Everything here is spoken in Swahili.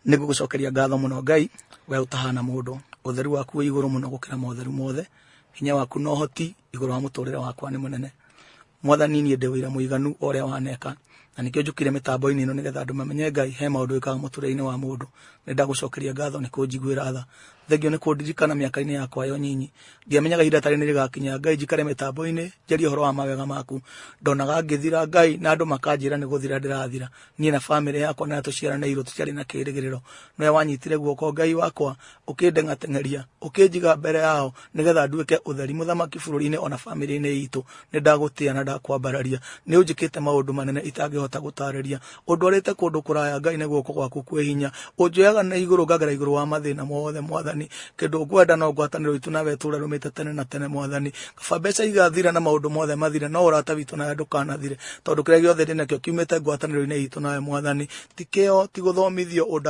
Nigugucokeria ngatho muno Ngai we utahana mundu utheru waku we iguru muno gukira motheru mothe hinya waku no hoti iguru wa muturire wakwa ni munene mwathani ni ndewira muiganu oria waneka na nikio njukire mitambo-ini ino nigetha andu mamenye Ngai he maundu ikaga muturire-ini wa mundu nindagucokeria ngatho ni kunjiguira tha thengio ni kundirikana miaka-ini yakwa yo nyinyi ndiamenyaga ihinda tari nirigakinya Ngai njikare mitambo-ini njarie uhoro wa mawega maku ndonaga ngithira Ngai na andu makanjira ni guthira ndirathira nie na family yakwa na tuciaraneirio tuciari na kirigiriro no wanyitire guoko Ngai wakwa ukindengatengeria ukinjiga mbere yao nigetha nduike utheri muthamaki bururi-ini ona family-ini itu nindagutia na ndakwambararia ni unjikite maundu manene itangihota gutariria undwarite kundu kuraya Ngai na guoko gwaku kwe hinya unjoyaga na iguru ngagera iguru wa mathina mothe mwathani kindu ngwenda no ngwataniro itu nawe tura rumite tene na tene mwathani kaba mbeca igathira na maundu mothe mathire no urata witu nawe ndukanathire tondu kiria giothe ndinakio kiumite ngwataniro-ini itu nawe mwathani tikio tiguthomithio